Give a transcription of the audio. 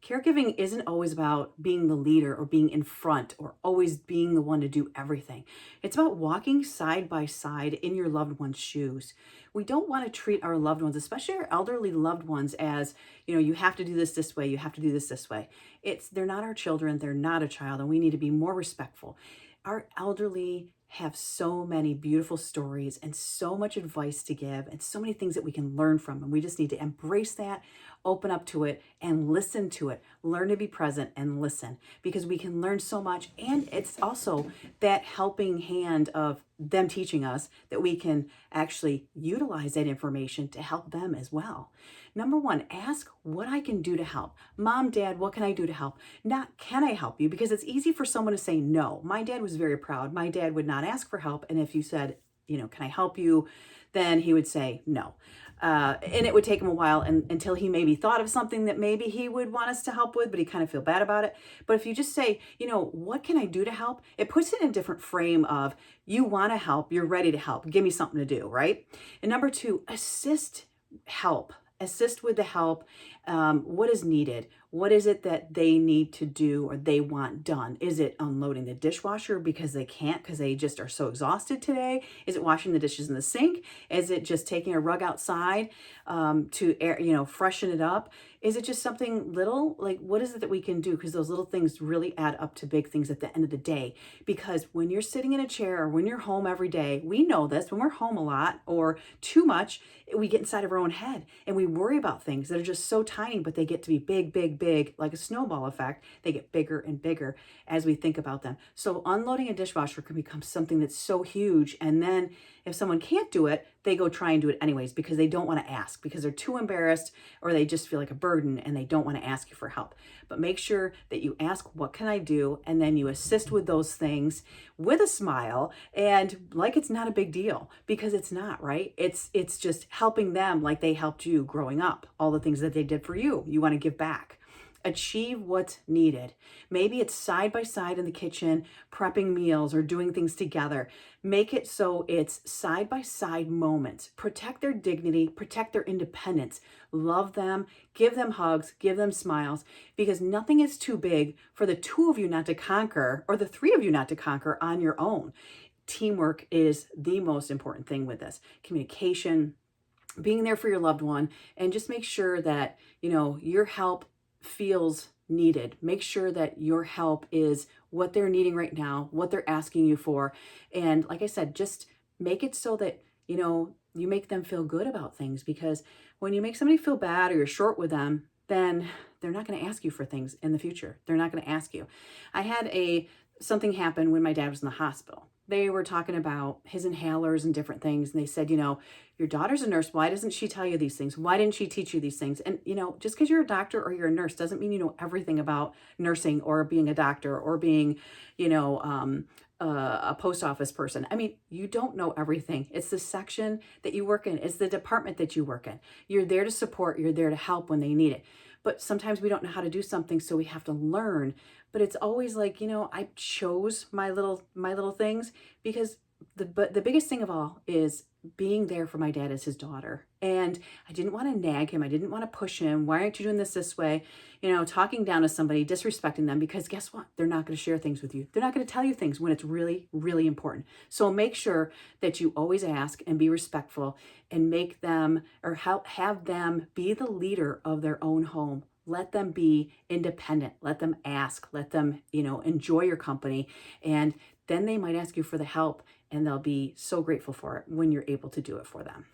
caregiving isn't always about being the leader or being in front or always being the one to do everything. It's about walking side by side in your loved one's shoes. We don't want to treat our loved ones, especially our elderly loved ones, as, you have to do this way, you have to do this way. They're not our children, they're not a child, and we need to be more respectful. Our elderly have so many beautiful stories and so much advice to give and so many things that we can learn from. And we just need to embrace that, open up to it, and listen to it. Learn to be present and listen, because we can learn so much. And it's also that helping hand of them teaching us that we can actually utilize that information to help them as well. Number one, ask what I can do to help. Mom, Dad, what can I do to help? Not can I help you? Because it's easy for someone to say no. My dad was very proud. My dad would not ask for help. And if you said, can I help you? Then he would say no. And it would take him a while until he maybe thought of something that maybe he would want us to help with, but he kind of feel bad about it. But if you just say, what can I do to help? It puts it in a different frame of you want to help, you're ready to help. Give me something to do, right? And number two, help. Assist with the help. What is needed? What is it that they need to do or they want done? Is it unloading the dishwasher because they can't, because they just are so exhausted today? Is it washing the dishes in the sink? Is it just taking a rug outside to air, freshen it up? Is it just something little? Like, what is it that we can do? Because those little things really add up to big things at the end of the day. Because when you're sitting in a chair or when you're home every day, we know this, when we're home a lot or too much, we get inside of our own head and we worry about things that are just so tiny, but they get to be big, big, big, like a snowball effect. They get bigger and bigger as we think about them. So unloading a dishwasher can become something that's so huge. And then if someone can't do it, they go try and do it anyways because they don't want to ask, because they're too embarrassed or they just feel like a burden and they don't want to ask you for help. But make sure that you ask, what can I do? And then you assist with those things with a smile and like it's not a big deal, because it's not, right? It's just helping them like they helped you growing up, all the things that they did for you. You want to give back. Achieve what's needed. Maybe it's side by side in the kitchen, prepping meals or doing things together. Make it so it's side by side moments. Protect their dignity, protect their independence. Love them, give them hugs, give them smiles, because nothing is too big for the two of you not to conquer, or the three of you not to conquer on your own. Teamwork is the most important thing with this. Communication, being there for your loved one, and just make sure that, your help feels needed. Make sure that your help is what they're needing right now, what they're asking you for. And like I said, just make it so that, you make them feel good about things, because when you make somebody feel bad or you're short with them, then they're not going to ask you for things in the future. They're not going to ask you. I had something happen when my dad was in the hospital. They were talking about his inhalers and different things. And they said, your daughter's a nurse. Why doesn't she tell you these things? Why didn't she teach you these things? And, just because you're a doctor or you're a nurse doesn't mean you know everything about nursing or being a doctor or being, a post office person. I mean, you don't know everything. It's the section that you work in. It's the department that you work in. You're there to support. You're there to help when they need it. But sometimes we don't know how to do something, so we have to learn. But it's always like, I chose my little things, because the biggest thing of all is being there for my dad as his daughter. And I didn't want to nag him. I didn't want to push him. Why aren't you doing this way? Talking down to somebody, disrespecting them, because guess what? They're not going to share things with you. They're not going to tell you things when it's really, really important. So make sure that you always ask and be respectful and make them, or have them be the leader of their own home. Let them be independent. Let them ask. Let them, enjoy your company. And then they might ask you for the help, and they'll be so grateful for it when you're able to do it for them.